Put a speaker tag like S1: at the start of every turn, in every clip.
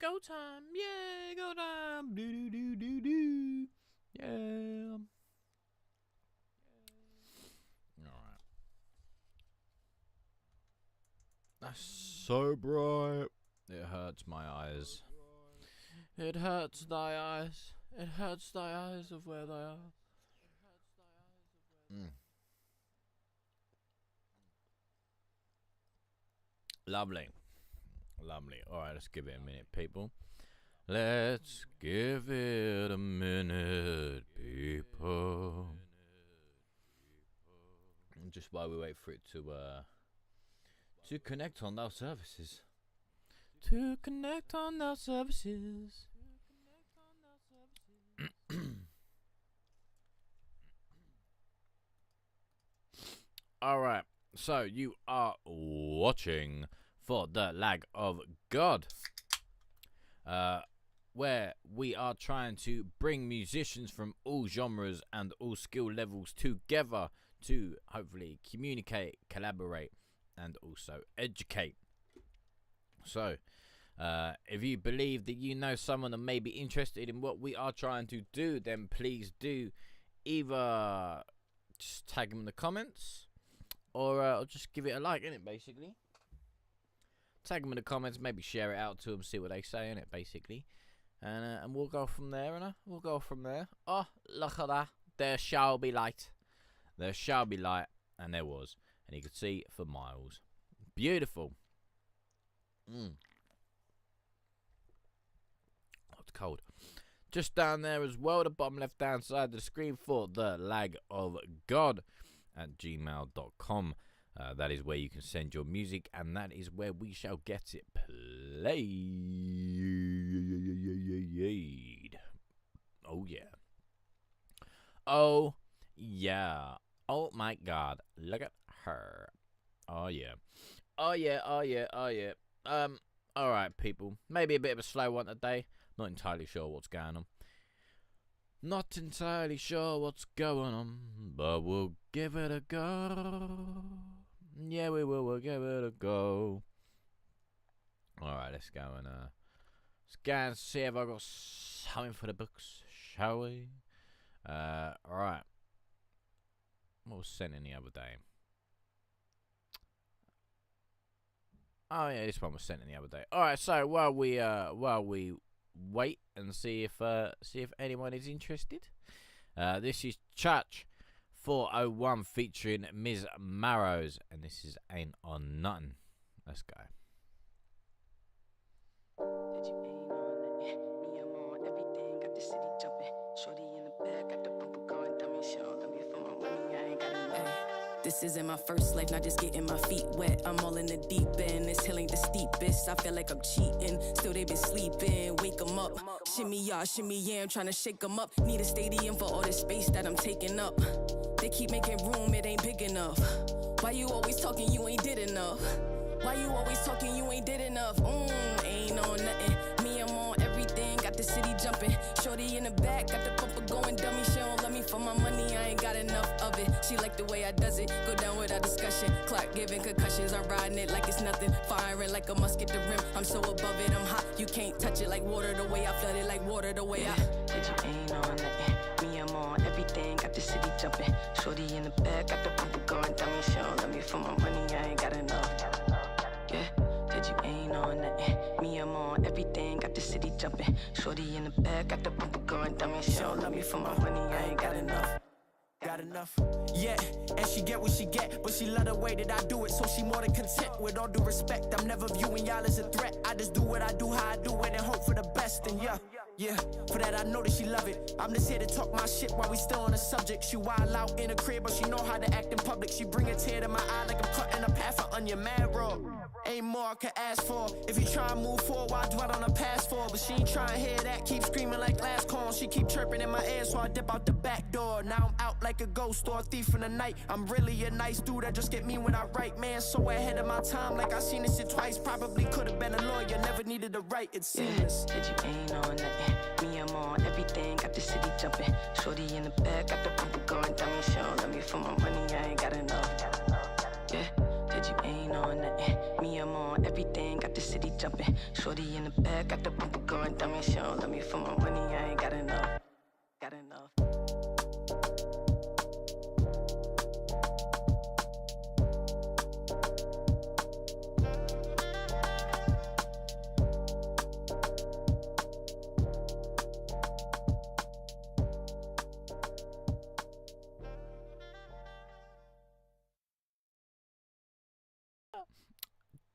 S1: Go time. Yeah, go time. Do do do do do. Yeah. Alright. That's so bright. It hurts my eyes. It hurts thy eyes. It hurts thy eyes of where they are. Lovely. Lovely. Alright, let's give it a minute, people. Let's give it a minute, people. And just while we wait for it to connect on our services. To connect on our services. Alright, so you are watching For the Lag of God, where we are trying to bring musicians from all genres and all skill levels together to hopefully communicate, collaborate, and also educate. So, if you believe that you know someone that may be interested in what we are trying to do, then please do either just tag them in the comments or just give it a like, innit, basically. Tag them in the comments, maybe share it out to them, see what they say, innit, basically. And we'll go from there, innit? We'll go from there. Oh, look at that. There shall be light. There shall be light. And there was. And you could see for miles. Beautiful. Oh, it's cold. Just down there as well, the bottom left hand side of the screen, For the Lag of God at gmail.com. That is where you can send your music, and that is where we shall get it played. Oh yeah. Oh yeah. Oh my God. Look at her. Oh yeah. Oh yeah. Oh yeah. Oh yeah. Alright, people. Maybe a bit of a slow one today. Not entirely sure what's going on. Not entirely sure what's going on, but we'll give it a go. Yeah, we will. We'll give it a go. Alright, let's go and see if I got something for the books, shall we? Alright. What was sent in the other day? Oh yeah, this one was sent in the other day. Alright, so while we wait and see if anyone is interested. This is Church 401 featuring Ms. Marrows, and this is Ain't On Nothing. Let's go.
S2: Did you ain't on it? Me, I'm on everything. Got the city jumping. Shorty in the back, got the bumper going dummy. She don't love me for my money. I ain't got enough. This isn't my first life, not just getting my feet wet. I'm all in the deep end, this hill ain't the steepest. I feel like I'm cheating, still they been sleeping. Wake them up, shimmy y'all, shimmy yeah, I'm trying to shake them up. Need a stadium for all the space that I'm taking up. They keep making room, it ain't big enough. Why you always talking, you ain't did enough? Why you always talking, you ain't did enough? Ain't on nothing, me I'm on everything. Got the city jumping, shorty in the back, got the bumper going dummy. She don't love me for my money, I ain't got enough of it. She like the way I does it, go down without discussion. Clock giving concussions, I'm riding it like it's nothing. Firing like a musket the rim, I'm so above it, I'm hot. You can't touch it like water, the way I flood it like water, the way I. Did you ain't on nothing? Me, I'm on everything, got the city jumping. Shorty in the back, got the bumper going dummy. She don't love me for my money, I ain't got enough. Yeah, did you ain't on nothing? Me, I'm on everything, got the city jumping. Shorty in the back, got the bumper going dummy. She don't love me for my money, I ain't got enough.
S3: Got enough, yeah, and she get what she get, but she love the way that I do it, so she more than content. With all due respect, I'm never viewing y'all as a threat. I just do what I do, how I do it, and hope for the best. And yeah, for that I know that she love it. I'm just here to talk my shit while we still on the subject. She wild out in the crib, but she know how to act in public. She bring a tear to my eye like I'm cutting up half an onion, mad raw. Ain't more I could ask for. If you try and move forward, why dwell on the past for? But she ain't trying to hear that, keep screaming like last call. She keep chirping in my ear, so I dip out the back door. Now I'm out like a ghost or a thief in the night. I'm really a nice dude, I just get me when I write. Man, so ahead of my time, like I seen this shit twice. Probably could've been a lawyer, never needed to write, it seems.
S2: Did you ain't on nothing? Me, I'm on everything, got the city jumping. Shorty in the back, got the bumper going dummy. She don't love me for my money, I ain't got enough. Yeah, did you ain't on nothing? Me, I'm on everything, got the the city jumping. Shorty in the back, got the bumper going dummy. She don't love me for my money, I ain't got enough. Got enough.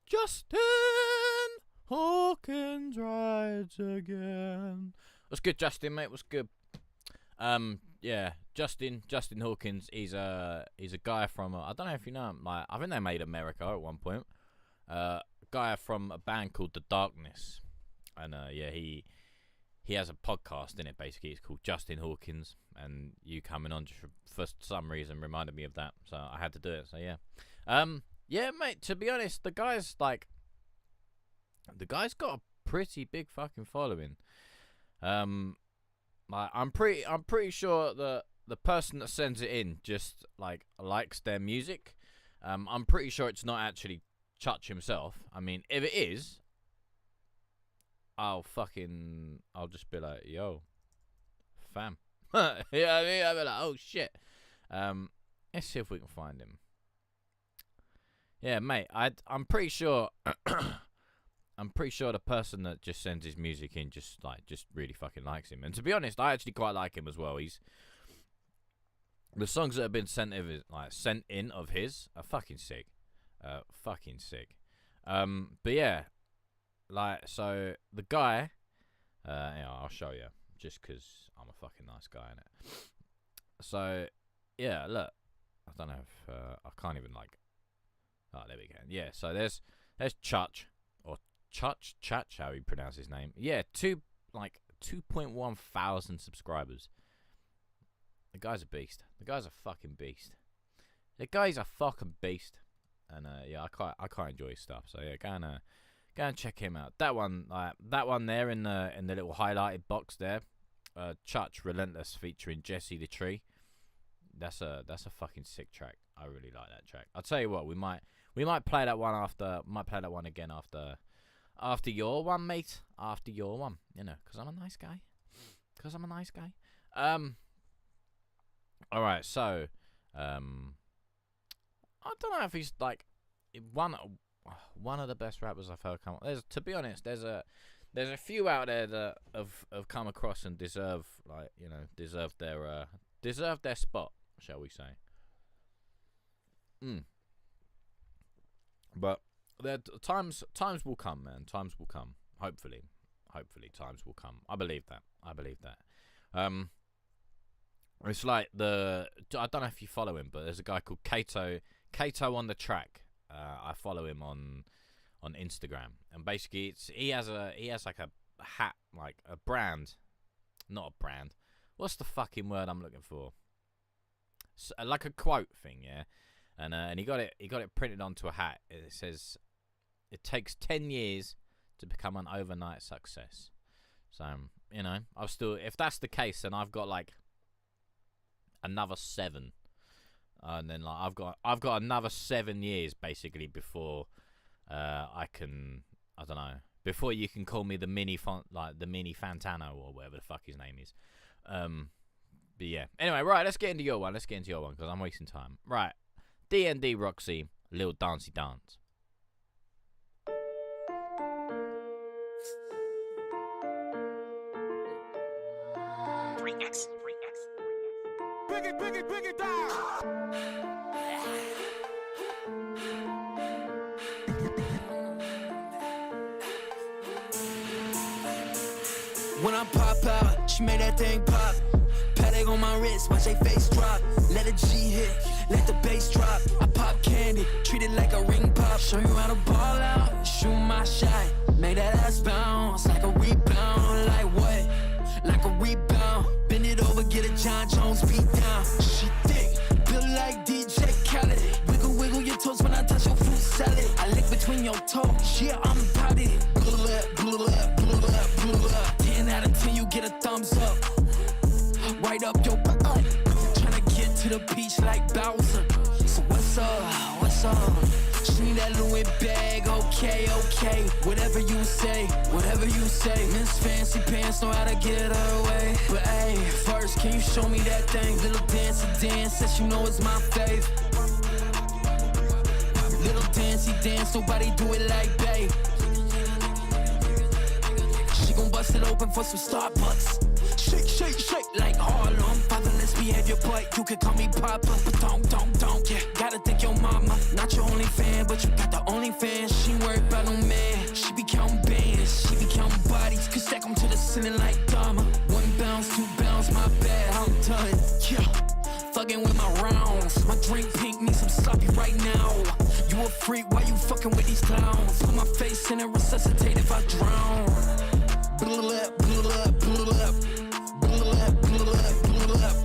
S1: Justin Hawkins rides again. What's good, Justin, mate? What's good? Yeah, Justin Hawkins. He's a guy from I don't know if you know him. Like, I think they made America at one point. Guy from a band called The Darkness, and yeah, he has a podcast in it. Basically, it's called Justin Hawkins, and you coming on just for some reason reminded me of that, so I had to do it. So yeah, yeah, mate. To be honest, the guy's got a pretty big fucking following. Like, I'm pretty sure that the person that sends it in just like likes their music. I'm pretty sure it's not actually Chutch himself. I mean, if it is, I'll just be like, yo, fam. Yeah, I mean, I'll be like, oh shit. Let's see if we can find him. Yeah, mate, I'm pretty sure I'm pretty sure the person that just sends his music in just really fucking likes him. And to be honest, I actually quite like him as well. The songs that have been sent in of his are fucking sick. Fucking sick. But yeah, like, so the guy, yeah, I'll show you just 'cause I'm a fucking nice guy, innit? So yeah, look, I don't know if I can't even like. Oh, there we go. Yeah, so there's Chutch, or Chutch, how you pronounce his name. Yeah, 2.1 thousand subscribers. The guy's a beast. The guy's a fucking beast. The guy's a fucking beast. And yeah, I quite enjoy his stuff. So yeah, go and check him out. That one there in the little highlighted box there. Chutch Relentless featuring Jesse the Tree. That's a fucking sick track. I really like that track. I'll tell you what, we might play that one again after your one, mate. After your one, you know, 'cause I'm a nice guy. All right, so I don't know if he's like one of the best rappers I've heard come. To be honest, there's a few out there that have come across and deserve their spot, shall we say? But times will come, man. Times will come. Hopefully, times will come. I believe that. It's like I don't know if you follow him, but there's a guy called Kato on the Track. I follow him on Instagram, and basically he has like a hat, like a brand, not a brand. What's the fucking word I'm looking for? Like a quote thing, yeah. And he got it printed onto a hat. It says, "It takes 10 years to become an overnight success." So, you know, if that's the case, then I've got like another 7, and then like I've got another 7 years basically before I don't know, before you can call me the mini Fantano or whatever the fuck his name is. But yeah. Anyway, right, let's get into your one because I'm wasting time. Right. D&D Roxy, Lil Dancey Dance.
S3: Bring it down. When I pop out, she made that thing pop. Paddock on my wrist, watch they face drop. Let a G hit, let the bass drop. I pop candy, treat it like a ring pop. Show you how to ball out, shoot my shot. Make that ass bounce like a rebound. Like what? Like a rebound. Bend it over, get a John Jones beat down. She thick, built like DJ Khaled. Wiggle your toes when I touch your fruit salad. I lick between your toes, yeah, I'm about it. Glue up. 10 out of 10, you get a thumbs up. Right up your butt. Tryna get to the beach like Bowser. So what's up? She need that Louis bag, okay, okay. Whatever you say, whatever you say. Miss Fancy Pants know how to get away. But hey, first, can you show me that thing? Little dancey dance that you know is my fave. Little dancey dance, nobody do it like bae. She gon' bust it open for some Starbucks. Shake, shake, shake like Harlem. Fatherless behavior, but you can call me Papa. But don't, yeah. Gotta thank your mama. Not your only fan, but you got the only fan. She ain't worried about no man. She be counting bands, she be counting bodies. Could stack them to the ceiling like Dama. 1 bounce, 2 bounce, my bad, I'm done. Yeah, fucking with my rounds. My drink pink needs some sloppy right now. You a freak, why you fucking with these clowns? Put my face in and resuscitate if I drown. Blow up, blow up, blow up. Blow up, blow up, blow up.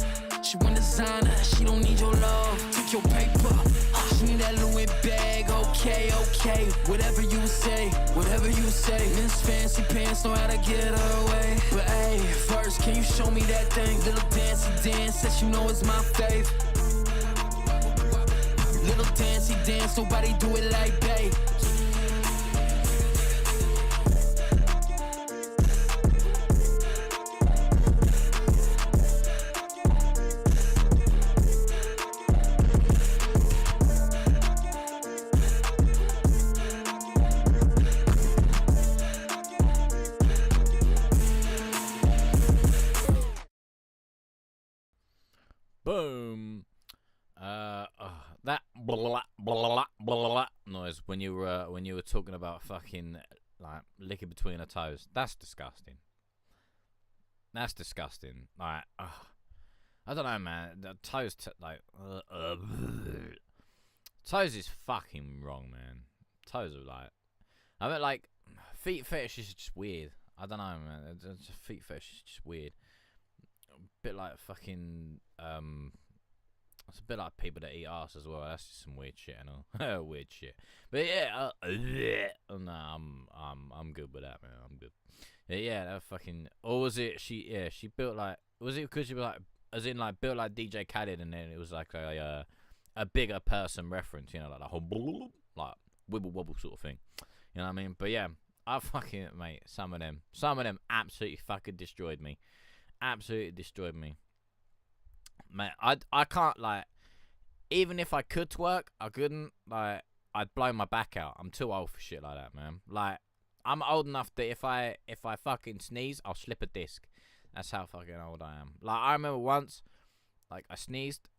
S3: She want designer, she don't need your love. Take your paper, she need that Louis bag, okay, okay. Whatever you say, whatever you say. Miss Fancy Pants know how to get away. But hey, first, can you show me that thing? Little dancey dance that you know is my fave. Little dancey dance, nobody do it like bae.
S1: Boom. That blah blah blah noise when you were talking about fucking like licking between her toes. That's disgusting. That's disgusting. Like, I don't know, man. The toes, toes is fucking wrong, man. Toes are like, I mean, like, feet fetish is just weird. I don't know, man. Feet fetish is just weird. A bit like fucking it's a bit like people that eat ass as well. That's just some weird shit, and all. Weird shit. But yeah, no, I'm good with that, man. I'm good. Yeah, that fucking. Or was it she built like? Was it because she was like, as in like built like DJ Khaled, and then it was like a bigger person reference, you know, like a whole like wibble wobble sort of thing. You know what I mean? But yeah, I fucking mate. Some of them absolutely fucking destroyed me. Absolutely destroyed me. Man, I can't, like, even if I could twerk, I couldn't, like, I'd blow my back out. I'm too old for shit like that, man. Like, I'm old enough that if I fucking sneeze, I'll slip a disc. That's how fucking old I am. Like, I remember once, like, I sneezed,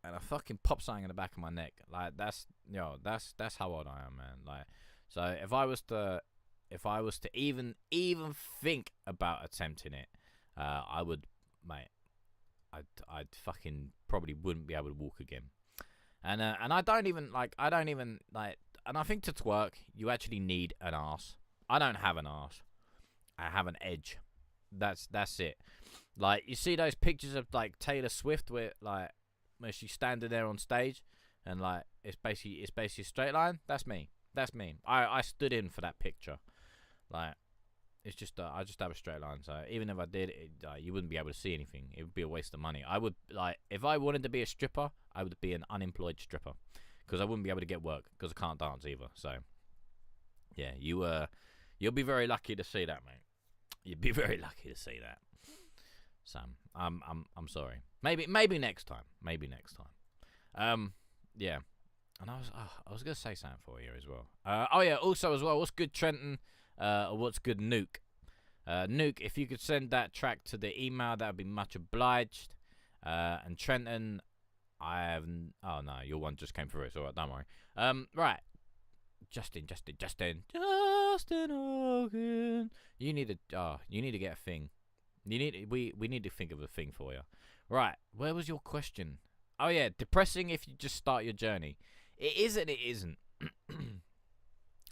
S1: and I fucking popped something in the back of my neck. Like, that's how old I am, man. Like, so if I was to even think about attempting it, I would, mate. I'd fucking probably wouldn't be able to walk again. And I don't even like, and I think to twerk, you actually need an arse. I don't have an arse. I have an edge. That's it. Like, you see those pictures of, like, Taylor Swift where she's standing there on stage and, like, it's basically a straight line? That's me. I stood in for that picture. Like, it's just I just have a straight line, so even if I did, you wouldn't be able to see anything. It would be a waste of money. I would, like, if I wanted to be a stripper, I would be an unemployed stripper, because I wouldn't be able to get work, because I can't dance either. So, yeah, you'll be very lucky to see that, mate. You'd be very lucky to see that. So, I'm sorry. Maybe next time. Yeah. And I was gonna say something for you as well. Oh yeah. Also as well, what's good, Trenton? Or what's good, Nuke? Nuke, if you could send that track to the email, that would be much obliged. And Trenton, oh no, your one just came through. It's alright, don't worry. Right, Justin Hogan. You need to get a thing. We need to think of a thing for you. Right, where was your question? Oh yeah, depressing if you just start your journey. It is and it isn't.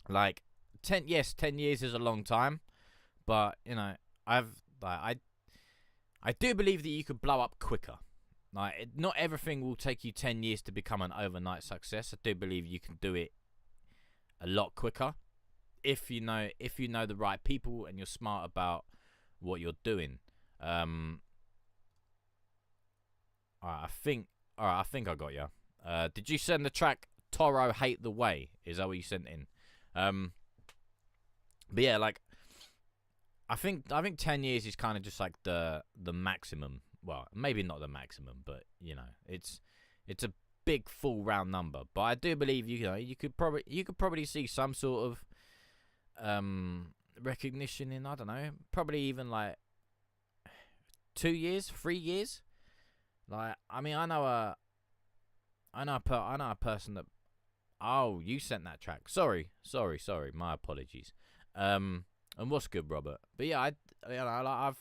S1: Like, 10 years is a long time, but you know, I do believe that you could blow up quicker. Like, not everything will take you 10 years to become an overnight success. I do believe you can do it a lot quicker if you know the right people and you're smart about what you're doing. I think I got you. Did you send the track Toro Hate the Way. Is that what you sent in? But yeah, like I think 10 years is kind of just like the maximum. Well, maybe not the maximum, but you know, it's a big full round number. But I do believe you could probably see some sort of recognition in, I don't know, probably even like 2 years, 3 years. Like, I mean, I know a person that. Oh, you sent that track. Sorry. My apologies. And what's good, Robert? But yeah,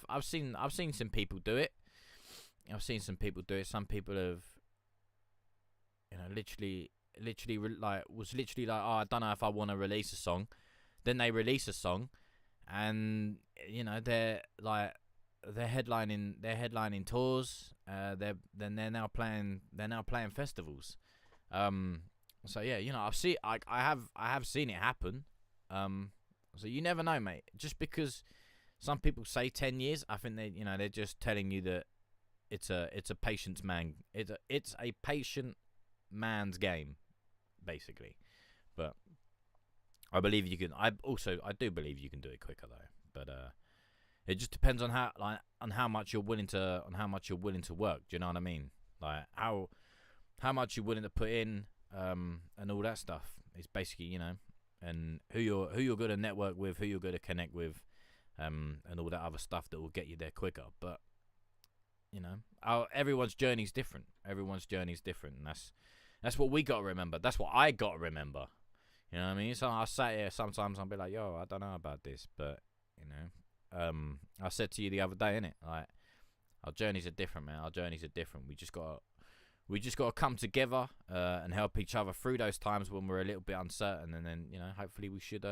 S1: I've seen some people do it. Some people have, literally was literally like, oh, I don't know if I want to release a song. Then they release a song, and they're headlining tours. They're now playing festivals. So yeah, I have seen it happen. So you never know, mate. Just because some people say 10 years, I think they're just telling you that it's a patient man's game, basically. But I believe you can. I do believe you can do it quicker though. But it just depends on how much you're willing to work. Do you know what I mean? Like how much you're willing to put in, and all that stuff. It's basically, and who you're going to network with, who you're going to connect with, and all that other stuff that will get you there quicker. But everyone's journey's different. And that's what we got to remember. That's what I got to remember. You know what I mean? So I sat here sometimes, I'll be like, yo, I don't know about this, but I said to you the other day, innit? Like, our journeys are different, man. Our journeys are different. We just gotta come together and help each other through those times when we're a little bit uncertain, and then hopefully we should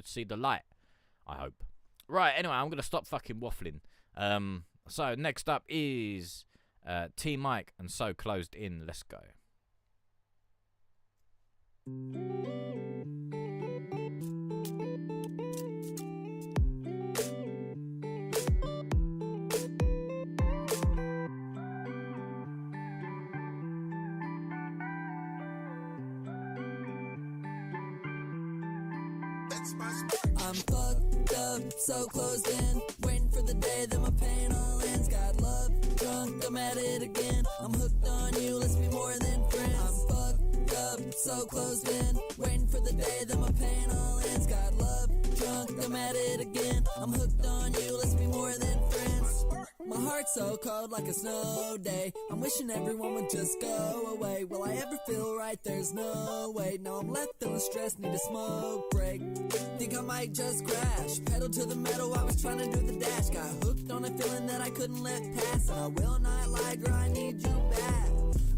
S1: see the light. I hope. Right. Anyway, I'm gonna stop fucking waffling. So next up is T Mike and So Closed In. Let's go.
S4: I'm fucked up, so closed in, waiting for the day that my pain all ends. Got love, drunk, I'm at it again. I'm hooked on you, let's be more than friends. I'm fucked up, so closed in, waiting for the day that my pain all ends. Got love, drunk, I'm at it again. I'm hooked on you, let's be more than friends. My heart's so cold like a snow day. I'm wishing everyone would just go away. Will I ever feel right? There's no way. Now I'm left feeling stressed, need a smoke break. Think I might just crash. Pedal to the metal, I was trying to do the dash. Got hooked on a feeling that I couldn't let pass. And I will not lie, girl, I need you bad.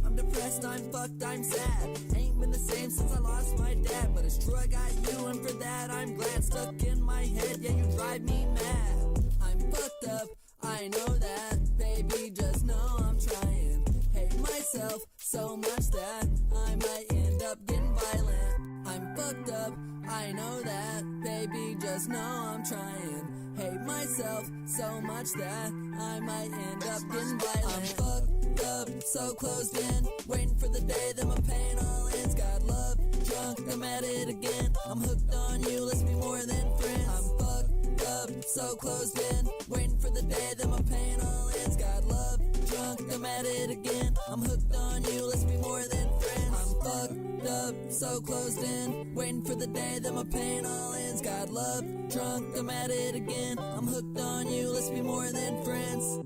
S4: I'm depressed, I'm fucked, I'm sad. Ain't been the same since I lost my dad. But it's true, I got you, and for that I'm glad. Stuck in my head, yeah, you drive me mad. I'm fucked up, I know that. Baby, just know I'm trying. Hate myself so much that I might end up getting violent. I'm fucked up, I know that. Baby, just know I'm trying. Hate myself so much that I might end up getting violent. I'm fucked up, so closed in, waiting for the day that my pain all ends. Got love, drunk, I'm at it again. I'm hooked on you, let's be more than friends. I'm fucked up, so closed in, waiting for the day that my pain all ends. Got love, drunk, I'm at it again. I'm hooked on you, let's be more than friends. I'm fucked up, so closed in, waiting for the day that my pain all ends. Got love, drunk, I'm at it again. I'm hooked on you, let's be more than friends.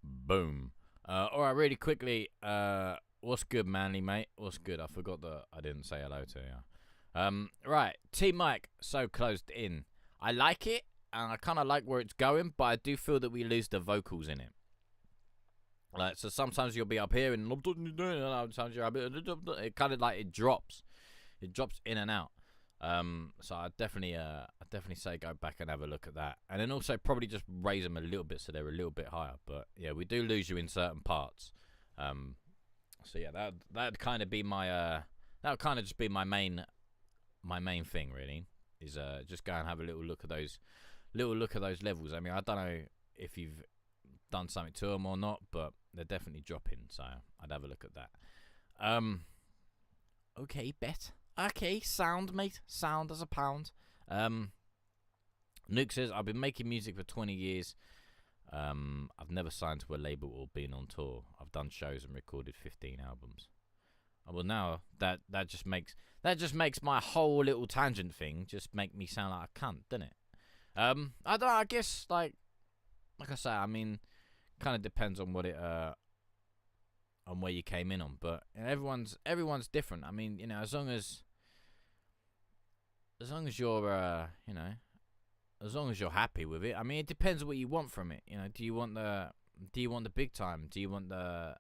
S1: Boom. Alright, really quickly, what's good, Manly, mate? What's good? I forgot that I didn't say hello to you. Right, T Mike, So Closed In. I like it, and I kind of like where it's going, but I do feel that we lose the vocals in it. Like, so sometimes you'll be up here, and sometimes you're up here, it kind of like it drops in and out. So I definitely say go back and have a look at that, and then also probably just raise them a little bit so they're a little bit higher. But yeah, we do lose you in certain parts. So yeah, that'd kind of be my that would kind of just be my main thing, really. is just go and have a little look at those levels. I mean, I don't know if you've done something to them or not, but they're definitely dropping, so I'd have a look at that. Okay, bet. Okay, sound, mate. Sound as a pound. Nuke says, I've been making music for 20 years. I've never signed to a label or been on tour. I've done shows and recorded 15 albums. Well, now that just makes my whole little tangent thing just make me sound like a cunt, doesn't it? I don't know, I guess like I say, I mean, kind of depends on what it on where you came in on, but everyone's different. I mean, you know, as long as you're as long as you're happy with it. I mean, it depends what you want from it. You know, do you want the big time? Do you want the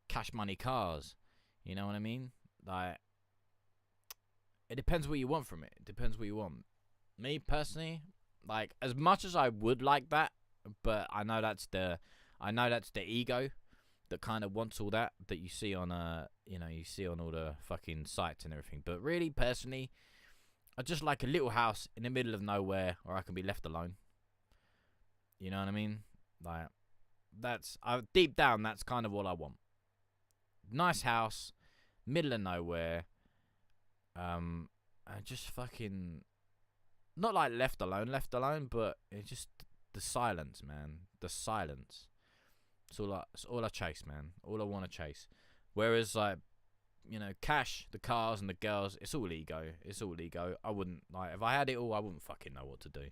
S1: cash money cars? You know what I mean? Like, it depends what you want from it. It depends what you want. Me personally, like, as much as I would like that, but I know that's the ego that kind of wants all that you see on you see on all the fucking sites and everything. But really, personally, I just like a little house in the middle of nowhere where I can be left alone. You know what I mean? Like, deep down, that's kind of what I want. Nice house, middle of nowhere, and just fucking, not like left alone, but it's just the silence, man. The silence. It's all I chase, man. All I want to chase. Whereas, like, you know, cash, the cars and the girls, it's all ego. I wouldn't, like, if I had it all, I wouldn't fucking know what to do.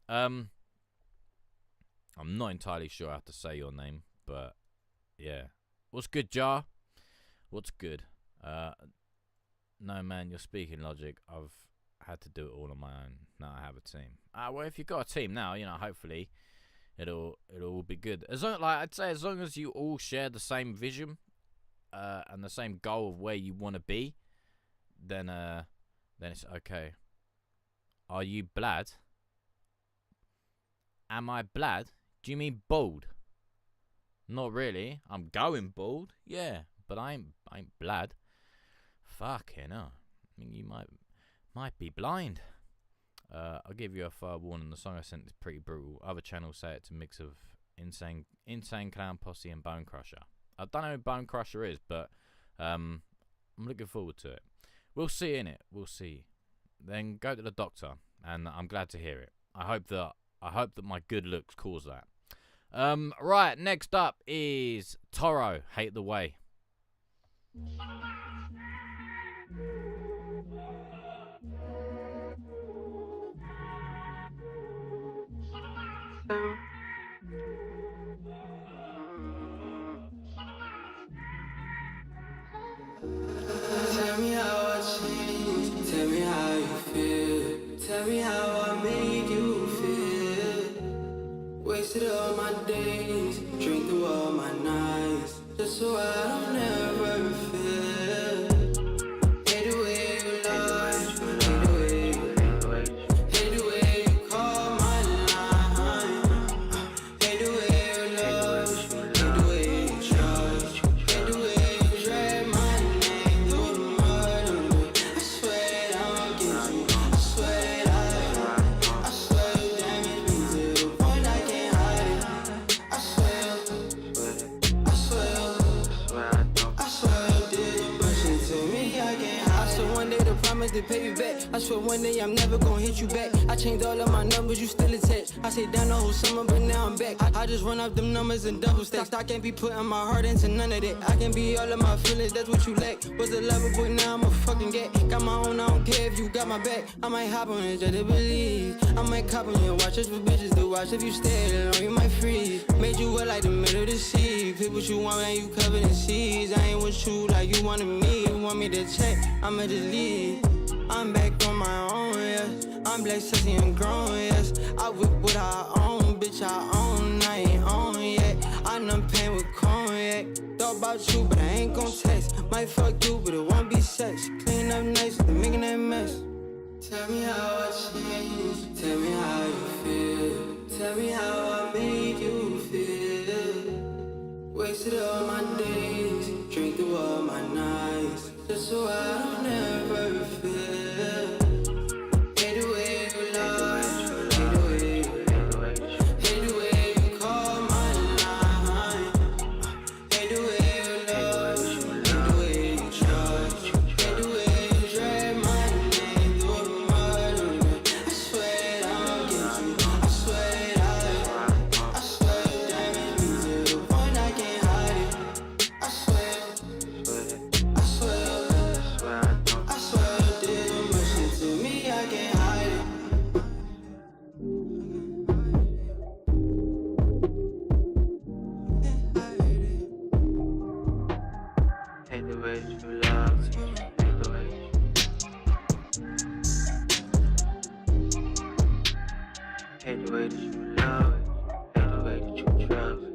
S1: I'm not entirely sure how to say your name, but yeah. What's good, Jar? What's good? No, man, you're speaking logic. I've had to do it all on my own. Now I have a team. Well, if you've got a team now, you know, hopefully it'll all be good. As long, like, I'd say, as long as you all share the same vision, and the same goal of where you want to be, then it's okay. Are you blad? Am I blad? Do you mean bald? Not really. I'm going bald, yeah, but I ain't blad. Fucking hell. I mean, you might be blind. I'll give you a fair warning. The song I sent is pretty brutal. Other channels say it's a mix of Insane Clown Posse and Bone Crusher. I don't know who Bone Crusher is, but I'm looking forward to it. We'll see in it. We'll see. Then go to the doctor, and I'm glad to hear it. I hope that my good looks cause that. Right, next up is Toro, Hate the Way.
S5: Tell me how I changed, tell me how you feel, tell me how I made you feel. Wasted all my days, drink through all my nights, just so I don't ever feel. Hate the way you lie, hate the way you call my line. Hate the way you love, hate the way you trust, hate the way you drag my name through the mud. I swear I'll get you, I swear you damage me to the point I can't hide it. I swear you did much to me, I can't hide it. I swear one day the promise to pay you back. I swear one day I'm never gonna hit you back. I changed all of my numbers, you still attached. I stayed down the whole summer, but now I'm back. I just run up them numbers and double stacks. I can't be putting my heart into none of that. I can be all of my feelings, that's what you lack. Was a lover, but now I'm a fucking gat. Got my own, I don't care if you got my back. I might hop on it just to believe. I might cop on you, watch us for bitches to watch. If you stay long, you might freeze. Made you wet like the middle of the sea. Pick what you want, man, you covered in seas. I ain't with you like you wanted me. You want me to check, I'ma just leave. I'm back on my own, yes. I'm black, sexy, and grown, yes. I whip what I own, bitch, I own, I ain't on yet. I done pain with cognac. Thought about you, but I ain't gon' text. Might fuck you, but it won't be sex. Clean up nice, then making that mess. Tell me how I changed, tell me how you feel, tell me how I made you feel. Wasted all my days, drink through all my nights, just so I don't ever feel. Hate the way that you love it. Hate the way that hate the way that you love it. Hate the way that you trust it.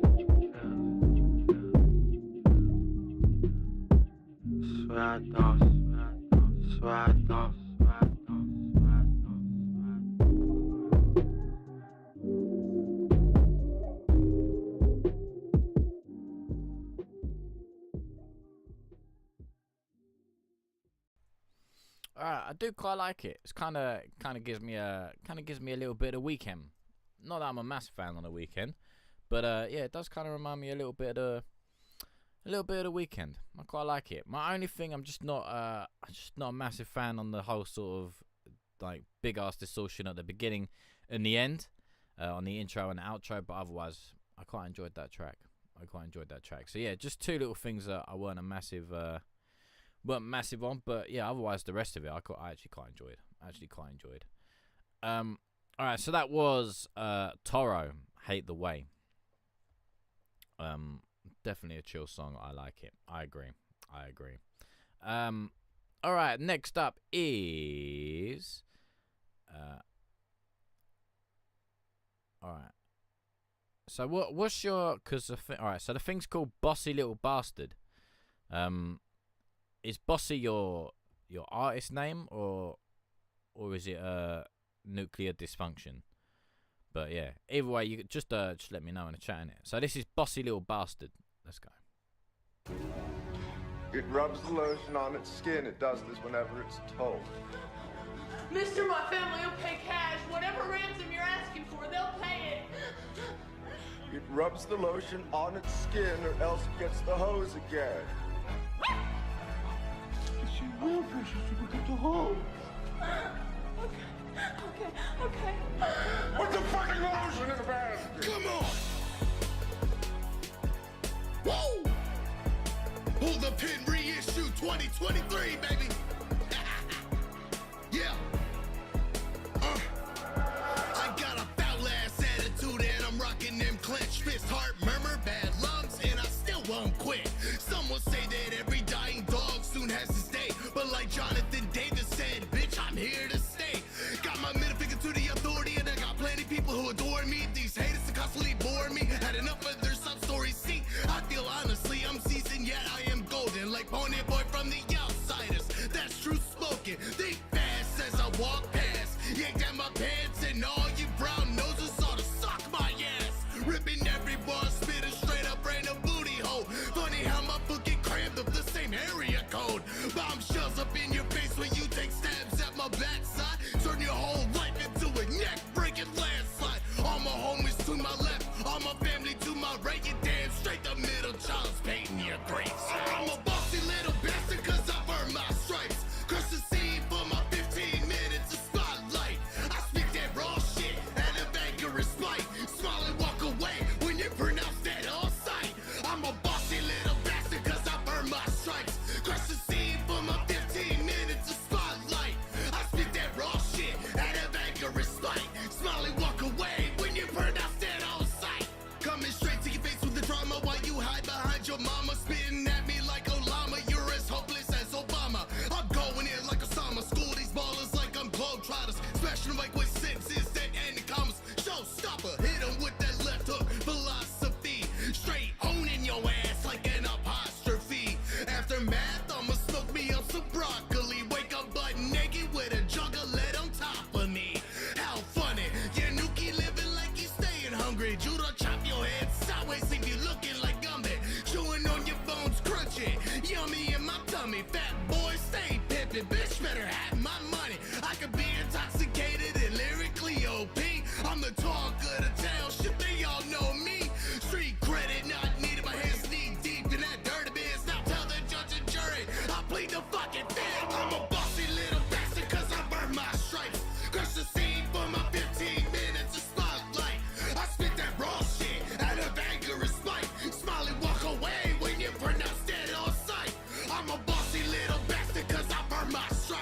S5: Swear I don't. Swear I don't.
S1: Alright, I do quite like it. It's kind of gives me a little bit of Weekend. Not that I'm a massive fan on the Weekend, but yeah, it does kind of remind me a little bit of the Weekend. I quite like it. My only thing, I'm just not a massive fan on the whole sort of like big ass distortion at the beginning and the end, on the intro and the outro. But otherwise, I quite enjoyed that track. So yeah, just two little things that I weren't massive on, but yeah, otherwise the rest of it I actually quite enjoyed. Alright, so that was Toro, Hate the Way. Definitely a chill song. I like it. I agree. Alright, next up is alright. So what's your, alright, so the thing's called Bossy Little Bastard. Is Bossy your artist name or is it Nuclear Dysfunction? But yeah, either way, you just let me know in the chat, innit? So this is Bossy Little Bastard. Let's go.
S6: It rubs the lotion on its skin. It does this whenever it's told.
S7: Mister, my family will pay cash. Whatever ransom you're asking for, they'll pay it.
S6: It rubs the lotion on its skin or else it gets the hose again. She will, precious. You will get the hose.
S7: Okay.
S6: Put the fucking lotion in the basket.
S8: Come on! Woo! Pull the pin, reissue 2023, baby! Yeah! I got a foul-ass attitude and I'm rocking them clenched fist, heart murmur, bad lungs, and I still won't quit. Some will say that every dying dog soon has his day, but like Jonathan Davis said, bitch, I'm here to stay. Got my middle finger to the authority and I got plenty people who adore me. These haters that constantly bore me. Had enough of their sub-stories. See, I feel honestly I'm seasoned, yet I am golden. Like Pony Boy from the Outsiders. That's true spoken. Think fast as I walk past. Yanked at my pants and all you brown noses ought to suck my ass. Ripping every bar, spitting straight up random booty hole. Funny how my foot get crammed up the same area code. Bombshells up in your face when you take stabs at my backside. Turn your whole life into a neck-breaking landslide. All my homies to my left, all my family to my right. You damn straight the middle child's painting your grace. I'm a bossy little bastard cause I've earned my stripes. Crush the scene for my 15 minutes of spotlight. I speak that raw shit out of anger and spite. Smile and walk away when you pronounce that on sight. I'm a bossy little bastard cause I've earned my stripes. Crush the scene for my 15 minutes of spotlight. I speak that raw shit out of anger and spite. Smile and walk away when you pronounce that on sight. Coming straight to your face with the drama while you hide behind your mama. Spitting at me like Olama, you're as hopeless as Obama. I'm going in like Osama, school these ballers like I'm Globetrotters. Smashing them like with sentences that end in commas. Showstopper, hit them with that left hook philosophy. Straight owning your ass like an apostrophe. Aftermath, I'ma smoke me up some broccoli. Wake up butt naked with a jug of lead on top of me. How funny, your nookie living like you staying hungry. Judo chop your head sideways, leave you looking like Gumby. Chewing on your bones, crunching, yummy in my tummy. Fat boy, stay pimping, bitch better have my money. I could be intoxicated and lyrically OP. I'm the talk of the town, shit they all know me. Street credit not needed, my hands knee deep in that dirty biz. Now tell the judge and jury, I plead the fucking fifth. I'm a bossy little bastard cause I burn my stripes. Crush the scene for my 15 minutes of spotlight. I spit that raw shit out of anger and spite. Smile and walk away when you pronounce that on sight. I'm a bossy little bastard cause I burn my stripes.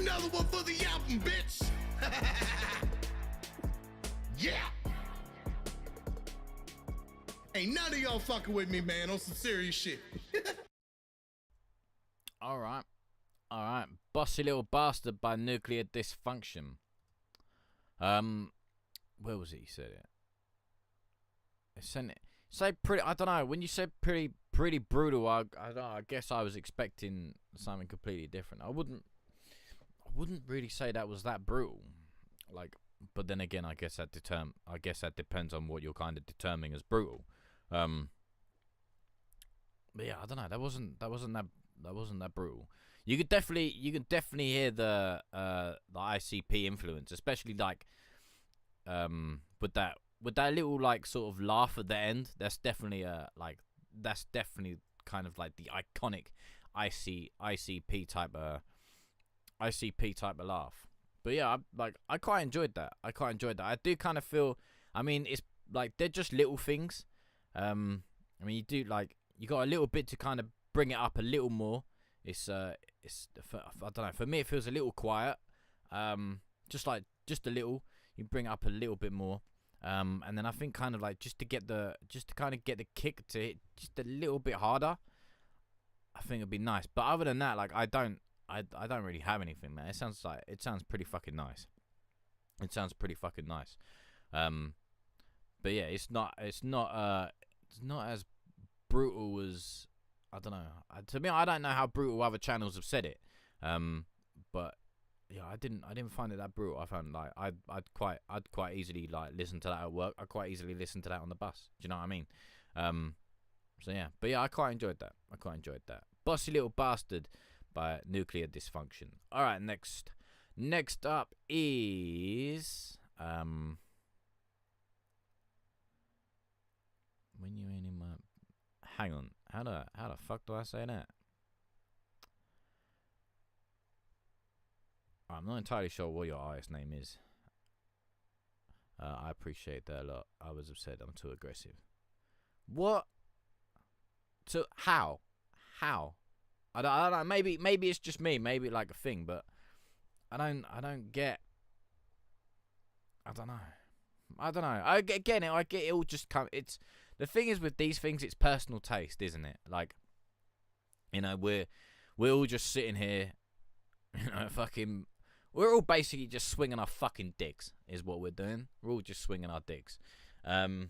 S8: another one for the album, bitch. Yeah. Ain't none of y'all fucking with me, man, on some serious shit.
S1: All right. Bossy Little Bastard by Nuclear Dysfunction. Where was it? You said it. I sent it. Say pretty. I don't know. When you said pretty brutal, I don't know. I guess I was expecting something completely different. I wouldn't really say that was that brutal. Like, but then again, I guess that depends on what you're kind of determining as brutal. But yeah, I don't know. That wasn't that brutal. You could definitely hear the ICP influence, especially like with that little like sort of laugh at the end. That's definitely kind of like the iconic ICP type of laugh. But yeah, I quite enjoyed that. I do kind of feel. I mean, it's like they're just little things. I mean, you got a little bit to kind of bring it up a little more. It's I don't know. For me, it feels a little quiet. Just a little. You bring it up a little bit more. And then I think kind of like just to get the kick to hit just a little bit harder. I think it'd be nice. But other than that, like I don't really have anything, man. It sounds pretty fucking nice. But yeah, it's not as brutal as, I don't know. To me, I don't know how brutal other channels have said it. But yeah, I didn't find it that brutal. I found like I'd quite easily like listen to that at work. I'd quite easily listen to that on the bus. Do you know what I mean? So yeah, but yeah, I quite enjoyed that. Bossy Little Bastard by Nuclear Dysfunction. All right, next up is when you ain't in my. Hang on, how the fuck do I say that? I'm not entirely sure what your artist name is. I appreciate that a lot. I was upset I'm too aggressive. What? So how? I don't know. Maybe it's just me. Maybe like a thing, but I don't get. I don't know. I get it all just come. It's the thing is with these things. It's personal taste, isn't it? Like, you know, we're all just sitting here, you know, fucking. We're all basically just swinging our fucking dicks, is what we're doing. We're all just swinging our dicks. You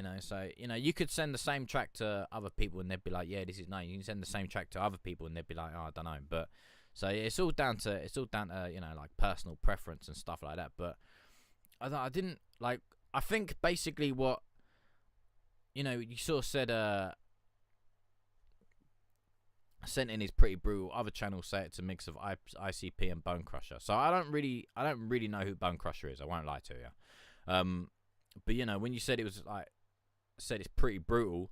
S1: know, so, you know, you could send the same track to other people and they'd be like, yeah, this is nice. You can send the same track to other people and they'd be like, oh, I don't know. But, so it's all down to, you know, like personal preference and stuff like that. But I didn't, like, I think basically what, you know, you sort of said, sent in is pretty brutal. Other channels say it's a mix of ICP and Bone Crusher. So I don't really know who Bone Crusher is. I won't lie to you. But you know, when you said it was like, said it's pretty brutal,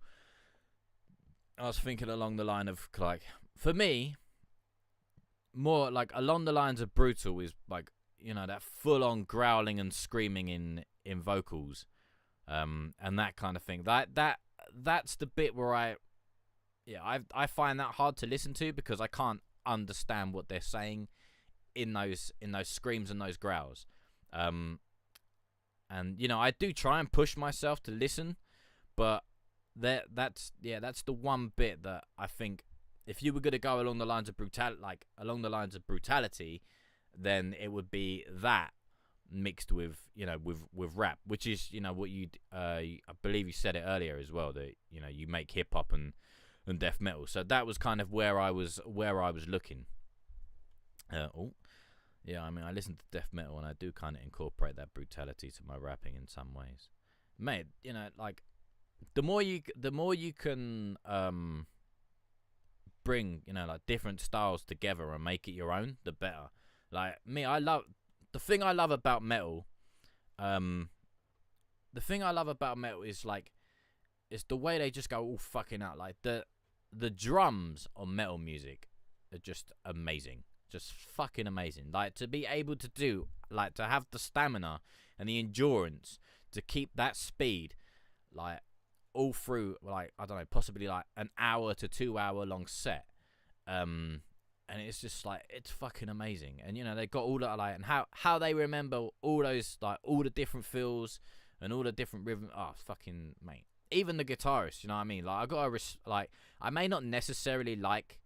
S1: I was thinking along the line of like, for me, more like along the lines of brutal is like, you know, that full on growling and screaming in vocals, and that kind of thing. That's the bit where I find that hard to listen to because I can't understand what they're saying in those screams and those growls. And you know, I do try and push myself to listen, but that's the one bit that I think if you were gonna go along the lines of brutality, then it would be that mixed with, you know, with rap, which is, you know, what you I believe you said it earlier as well, that, you know, you make hip hop and death metal. So that was kind of where I was looking. Yeah, I mean, I listen to death metal and I do kind of incorporate that brutality to my rapping in some ways. Mate, you know, like the more you can bring, you know, like different styles together and make it your own, the better. Like me, the thing I love about metal is like, it's the way they just go all fucking out. Like the drums on metal music are just amazing. Just fucking amazing. Like to be able to do, like to have the stamina and the endurance to keep that speed, like all through, like, I don't know, possibly like an hour to 2 hour long set. And and it's just like, it's fucking amazing. And you know, they got all that, like, and how they remember all those, like, all the different fills and all the different rhythm. Oh, fucking mate. Even the guitarist, you know what I mean? Like, I gotta like, I may not necessarily like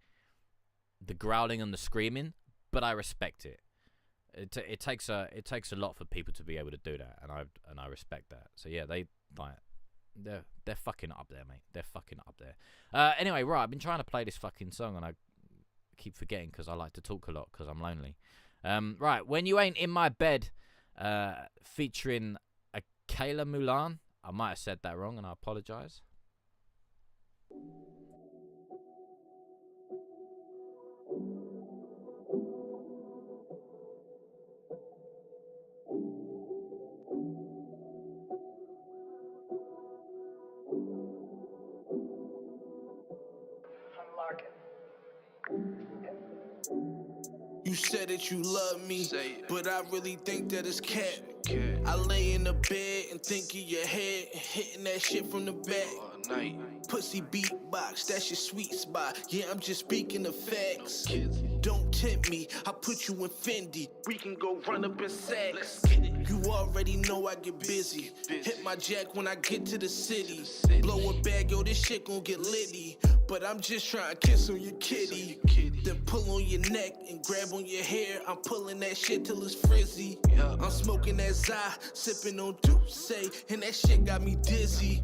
S1: the growling and the screaming, but I respect it. It takes a lot for people to be able to do that, and I respect that. So yeah, they're fucking up there, mate. They're fucking up there. Anyway, right, I've been trying to play this fucking song, and I keep forgetting because I like to talk a lot because I'm lonely. Right, When You Ain't In My Bed, featuring Kayla Mulan. I might have said that wrong, and I apologize.
S8: You said that you love me, but I really think that it's cat. I lay in the bed and think of your head and hitting that shit from the back. Pussy beatbox, that's your sweet spot. Yeah, I'm just speaking the facts. Don't tempt me, I put you in Fendi. We can go run up in sacks. You already know I get busy. Hit my jack when I get to the city. Blow a bag, yo, this shit gon' get litty. But I'm just trying to kiss on your kitty. Then pull on your neck and grab on your hair. I'm pulling that shit till it's frizzy. I'm smoking that Zai, sipping on Douce, and that shit got me dizzy.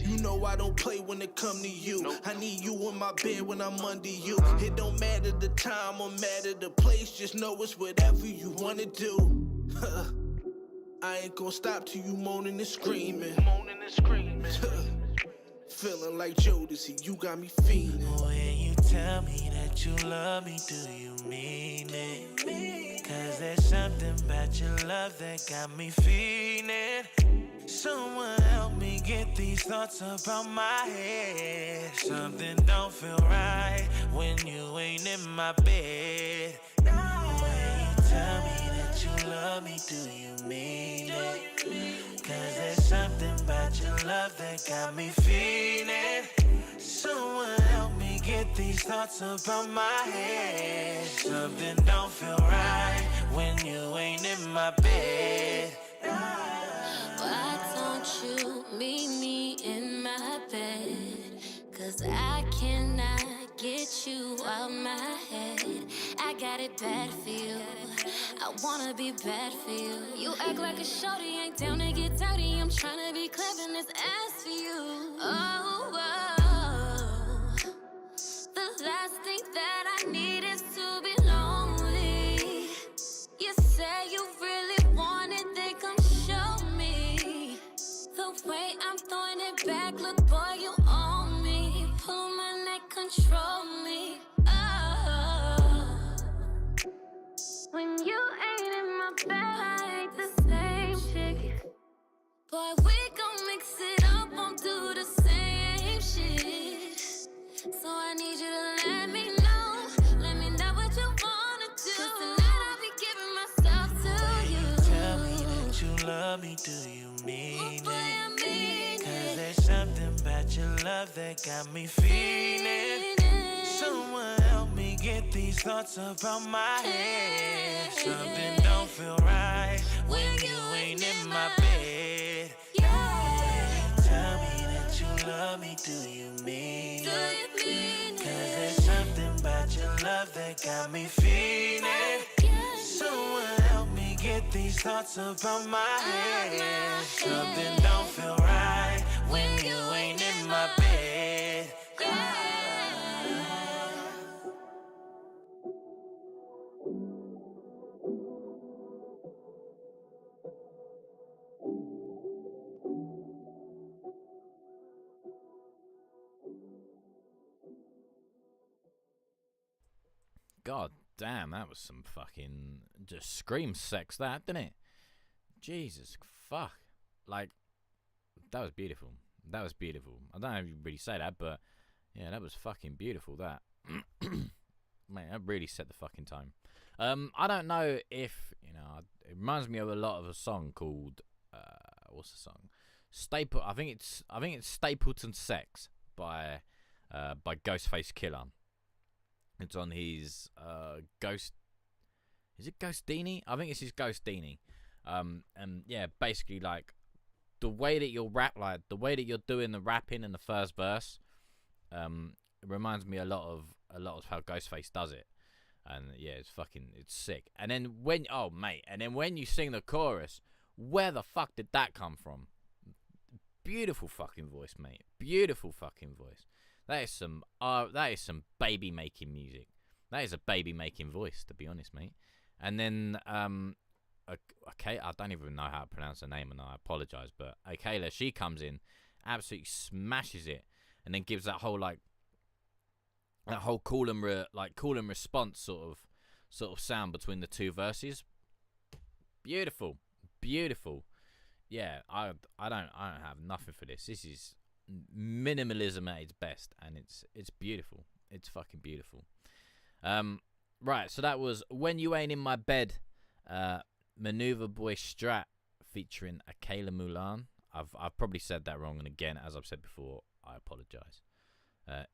S8: You know I don't play when it come to you. I need you in my bed when I'm under you. It don't matter the time or matter the place. Just know it's whatever you wanna do. I ain't gon' stop till you moaning and screaming. Feeling like Jodeci, you got me fiending.
S3: When you tell me that you love me, do you mean it? Cause there's something about your love that got me feeling. Someone help me get these thoughts about my head. Something don't feel right when you ain't in my bed. When you tell me that you love me, do you mean it? Cause there's something about your love that got me feeling. Someone help me get these thoughts about my head. Something don't feel right when you ain't in my bed.
S2: Why don't you meet me in my bed? Cause I cannot get you out my head. I got it bad for you. I wanna be bad for you. You act like a shorty, ain't down to get dirty. I'm tryna be clever in this ass for you. Oh, oh. The last thing that I need is to be lonely. You say you really want it, then come show me. The way I'm throwing it back, look boy, you own me. Pull my neck, control me. Oh. When you ain't in my bed, I ain't the same chick. Boy, we gon' mix it up, won't do the same shit. So I need you to let me know what you wanna do. 'Cause tonight I'll be giving myself to you.
S3: Tell me that you love me, do you mean it? Cause there's something about your love that got me feeling. Someone help me get these thoughts about my head. Something don't feel right when you ain't in my bed. Tell me that you love me, do you mean it? Cause there's something about your love that got me feeling. Someone help me get these thoughts about my head. Something don't feel right when you ain't in my bed.
S1: God damn, that was some fucking just scream sex, that, didn't it? Jesus fuck. Like, that was beautiful. That was beautiful. I don't know if you really say that, but yeah, that was fucking beautiful, that. Man, that really set the fucking time. I don't know if, you know, it reminds me of a lot of a song called, what's the song? I think it's Stapleton Sex by Ghostface Killer. It's on his Ghost. Is it Ghostini? I think it's his Ghostini. And yeah, basically like the way that you'll rap, like the way that you're doing the rapping in the first verse, it reminds me a lot of how Ghostface does it. And yeah, it's sick. And then when you sing the chorus, where the fuck did that come from? Beautiful fucking voice, mate. Beautiful fucking voice. That is some baby making music. That is a baby making voice, to be honest, mate. And then okay, I don't even know how to pronounce her name, and I apologize, but Akela, she comes in, absolutely smashes it, and then gives that whole call and response sort of sound between the two verses. Beautiful. Yeah, I don't have nothing for this. This is minimalism at its best, and it's beautiful. It's fucking beautiful. Right, so that was When You Ain't in My Bed, Maneuver Boy Strat featuring Akela Mulan. I've probably said that wrong, and again, as I've said before, I apologize.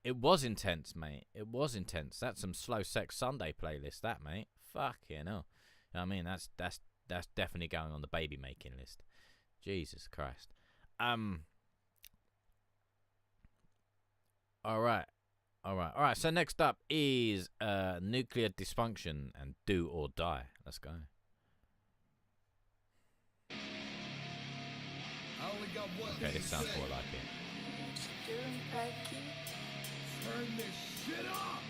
S1: It was intense, mate. It was intense. That's some Slow Sex Sunday playlist, that, mate. Fucking hell. You know what I mean? That's definitely going on the baby making list. Jesus Christ. All right. So next up is Nuclear Dysfunction and Do or Die. Let's go. Okay, this sounds more like it.
S8: Turn this shit up!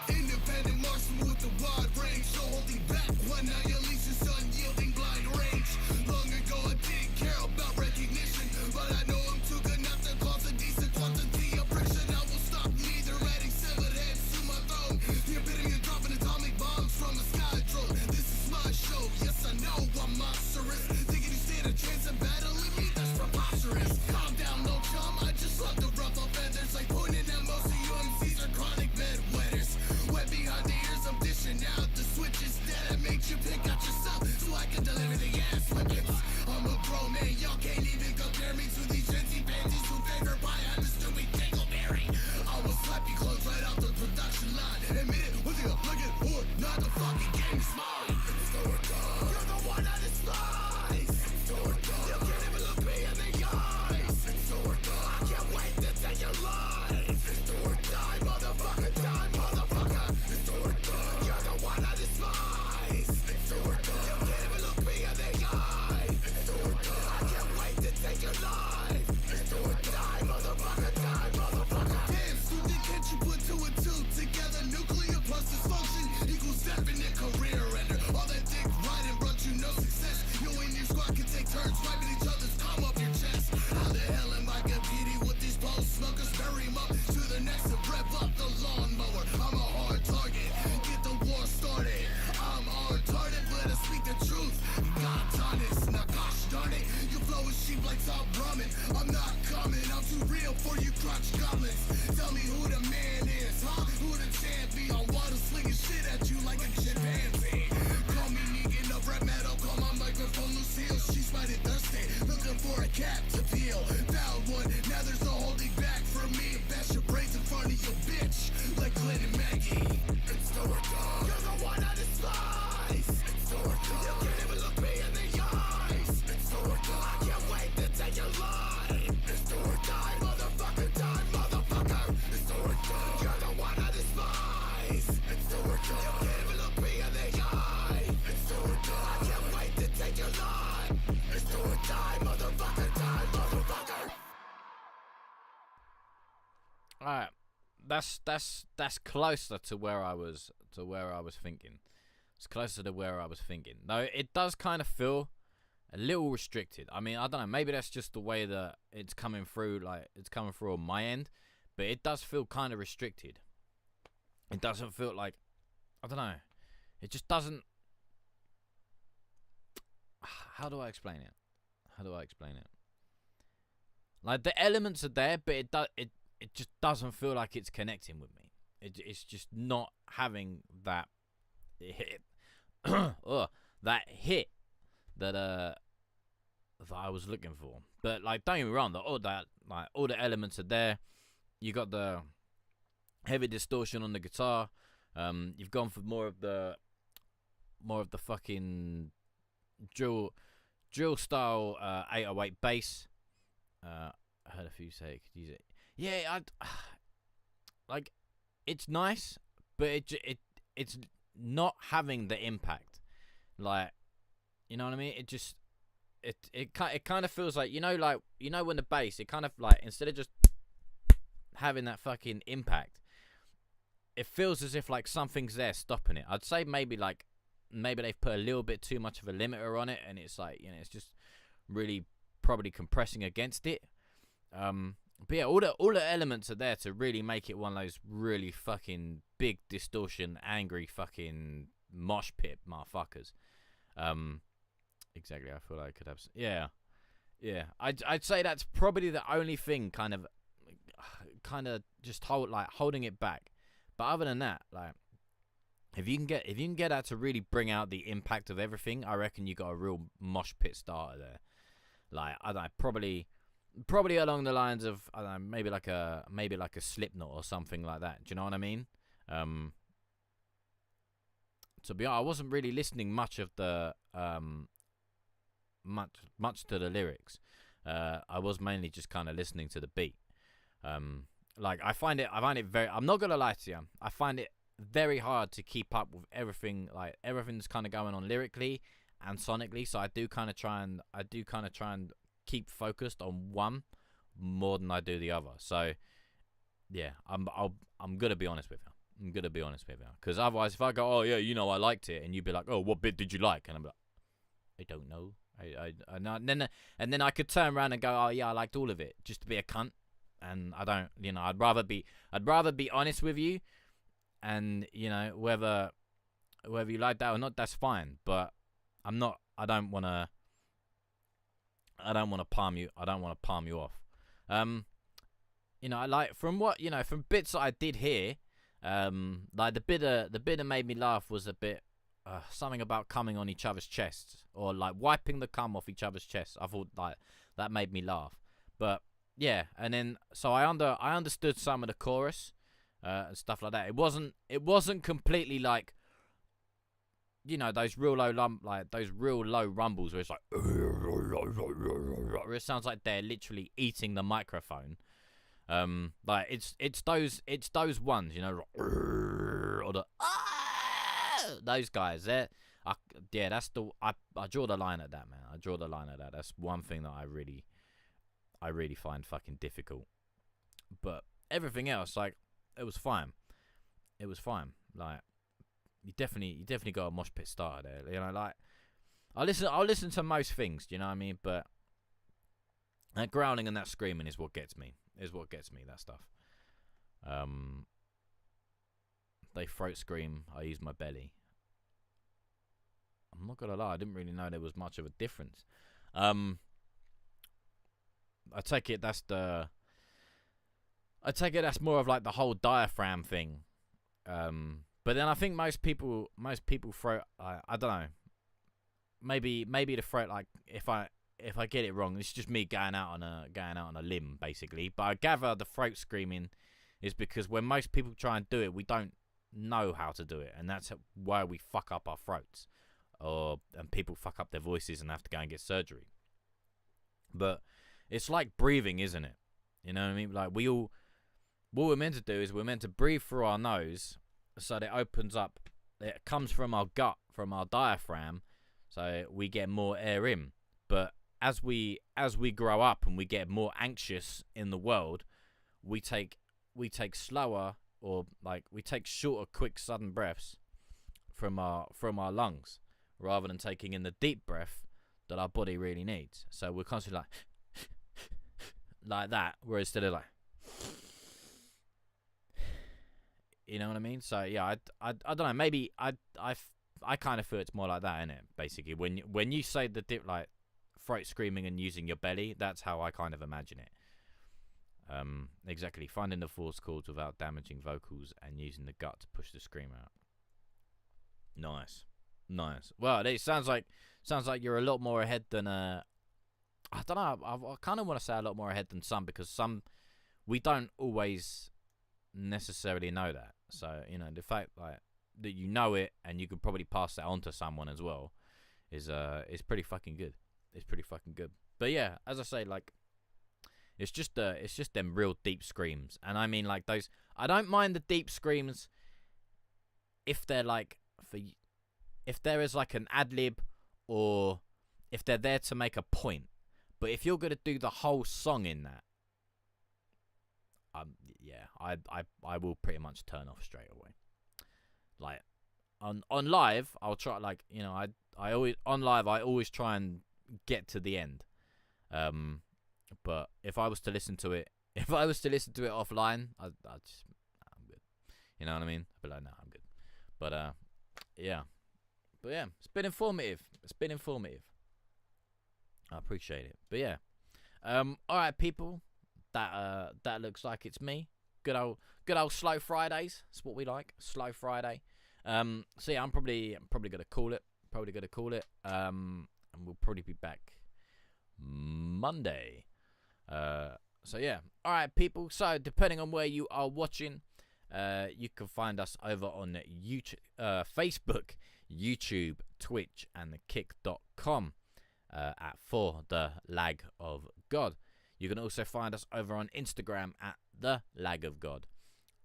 S8: Independent marksman with the wide range, no holding back. One eye Alicia's unyielding blind range. Long ago I didn't care about recognition, but I know I'm too good not to cause a decent quantity of friction. I will stop neither adding severed heads to my throne. The epitome of dropping atomic bombs from a sky drone. This is my show, yes I know I'm monstrous. Thinking you stand a chance of battling me, that's preposterous. Calm down, no chum, I just love to ruffle feathers. Like pointing at most of you MCs are chronic bedwetters. Wet behind the ears, I'm dishing out the switches that I made you pick out yourself, so I can deliver the ass whippings. I'm a pro man, y'all can't even compare me to these fancy pansies who favor pie. I'm a stupid dingleberry. I will slap you close right off the production line. Admit it, whether you like it or not, the fucking game is mine. It's the work of. You're the one I despise. It's the work of. You can't even look me in the eyes. It's the work of. I can't wait to take your life. It's the work of. Die, motherfucker, die, motherfucker. It's the work of. You're the one I despise. It's the work of. You can't even look me in the eye. It's the work of. I can't wait to take your life. It's the work of. Die, motherfucker, die, motherfucker. Damn, stupid, can't you put two and two together? Nuclear plus dysfunction equals definite career ender. All that dick riding brought you no success. You and your squad can take turns wiping each other's palm up your chest. How the hell am I competing with these post smokers? Bury 'em up to the next and rev up the lawnmower. I'm a hard target, get the war started. I'm retarded, but I speak the truth. God honest, now gosh darn it, you flow with sheep like Top Ramen. I'm not coming, I'm too real for you crotch goblins. Tell me who the man is, huh? Who the champion? Water slinging shit at you like a chimpanzee. Call me Negan of rap metal, call my microphone Lucille. She's mighty thirsty, looking for a cap to peel. Found one, now there's no holding back from me. Bash your brains in front of your bitch, like Glenn and Maggie. It's the work of. You're the one I despise. It's the work of. You can't even look me in the eyes. It's the work of. I can't wait to take your life. It's the work of. Die, motherfucker, die, motherfucker. It's the work of. You're the one I despise. It's the work of. You can't even look me in the eye. It's the work of. I can't wait to take your life. It's the work of. Die, motherfucker, die, motherfucker.
S1: All right, that's closer to where I was thinking. It's closer to where I was thinking. Though it does kind of feel a little restricted. I mean, I don't know. Maybe that's just the way that it's coming through. Like it's coming through on my end, but it does feel kind of restricted. It doesn't feel like, I don't know. It just doesn't. How do I explain it? Like the elements are there, but it just doesn't feel like it's connecting with me. It's just not having that hit, that hit that I was looking for. But like, don't get me wrong, all the elements are there. you got the heavy distortion on the guitar. You've gone for more of the fucking drill style 808 bass. I heard a few say you could use it. Yeah, like it's nice, but it's not having the impact. Like, you know what I mean? It kind of feels like, like when the bass, it kind of like, instead of just having that fucking impact, it feels as if like something's there stopping it. I'd say maybe they've put a little bit too much of a limiter on it, and it's like, it's just really probably compressing against it. But yeah, all the elements are there to really make it one of those really fucking big distortion, angry fucking mosh pit motherfuckers. Exactly. I feel like I could have. Yeah. I'd say that's probably the only thing kind of just holding it back. But other than that, like, if you can get that to really bring out the impact of everything, I reckon you got a real mosh pit starter there. Like, I don't know, probably along the lines of, I don't know, maybe like a Slipknot or something like that. Do you know what I mean? To be honest, I wasn't really listening much of the much to the lyrics. I was mainly just kind of listening to the beat. Like, I find it very, I'm not gonna lie to you, I find it very hard to keep up with everything. Like, everything's kind of going on lyrically and sonically, so I do kind of try and keep focused on one more than I do the other. So yeah, I'm gonna be honest with you. Because otherwise, if I go, oh yeah, I liked it, and you'd be like, oh, what bit did you like? And I'm like, I don't know. And then I could turn around and go, oh yeah, I liked all of it, just to be a cunt. And I don't, I'd rather be honest with you, and whether you like that or not, that's fine. But I don't want to palm you off. I like, from bits that I did hear, like the bit that made me laugh was a bit something about coming on each other's chests, or like wiping the cum off each other's chests. I thought like that made me laugh. But yeah, and then so I understood some of the chorus and stuff like that. It wasn't completely like, those real low rumbles where it's like, where it sounds like they're literally eating the microphone. Like it's those ones, or the those guys. I draw the line at that, man. I draw the line at that. That's one thing that I really find fucking difficult. But everything else, like, it was fine. Like, you definitely got a mosh pit starter there. Like, I'll listen to most things, do you know what I mean? But that growling and that screaming is what gets me. That stuff. They throat scream, I use my belly. I'm not gonna lie, I didn't really know there was much of a difference. I take it that's more of like the whole diaphragm thing. But then I think most people throat, I don't know. Maybe the throat, like, if I get it wrong, it's just me going out on a limb, basically. But I gather the throat screaming is because when most people try and do it, we don't know how to do it, and that's why we fuck up our throats, and people fuck up their voices and have to go and get surgery. But it's like breathing, isn't it? You know what I mean? Like, what we're meant to do is we're meant to breathe through our nose, so that it opens up. It comes from our gut, from our diaphragm, so we get more air in. But as we grow up and we get more anxious in the world, we take slower, or like we take shorter, quick, sudden breaths from our lungs, rather than taking in the deep breath that our body really needs. So we're constantly like that, whereas instead of like, you know what I mean? So yeah, I don't know. Maybe I kind of feel it's more like that, innit? Basically, when you say the dip, like throat screaming and using your belly, that's how I kind of imagine it. Exactly. Finding the force chords without damaging vocals and using the gut to push the scream out. Nice. Well, it sounds like you're a lot more ahead than I don't know. I kind of want to say a lot more ahead than some, because some we don't always necessarily know that. So, you know, the fact like that you know it and you could probably pass that on to someone as well is pretty fucking good. It's pretty fucking good. But yeah, as I say, like, it's just them real deep screams. And I mean, like, those, I don't mind the deep screams if they're like if there is like an ad lib or if they're there to make a point. But if you're gonna do the whole song in that, yeah, I will pretty much turn off straight away. Like on live, I'll try, like, you know, I always on live I always try and get to the end. But if I was to listen to it offline, I'm good. You know what I mean? I'd be like, no, I'm good. But yeah. But yeah, it's been informative. I appreciate it. But yeah. Alright, people. That looks like it's me. Good old slow Fridays. That's what we like. Slow Friday. So yeah, I'm probably gonna call it. And we'll probably be back Monday. So yeah. Alright, people. So depending on where you are watching, you can find us over on YouTube, Facebook, YouTube, Twitch, and the kick.com at For the Lag of God. You can also find us over on Instagram at The Lag of God.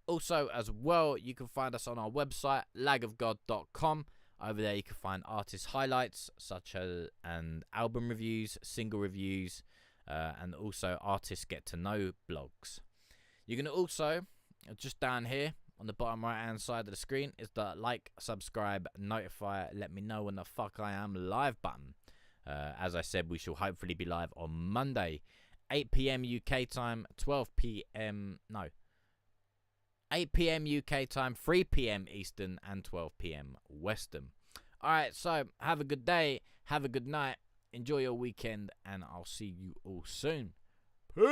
S1: Also, as well, you can find us on our website, lagofgod.com. Over there, you can find artist highlights, such as and album reviews, single reviews, and also artist get-to-know blogs. You can also, just down here, on the bottom right-hand side of the screen, is the like, subscribe, notify, let me know when the fuck I am live button. As I said, we shall hopefully be live on Monday, 8 p.m. UK time, 8 p.m. UK time, 3 p.m. Eastern, and 12 p.m. Western. Alright, so have a good day, have a good night, enjoy your weekend, and I'll see you all soon.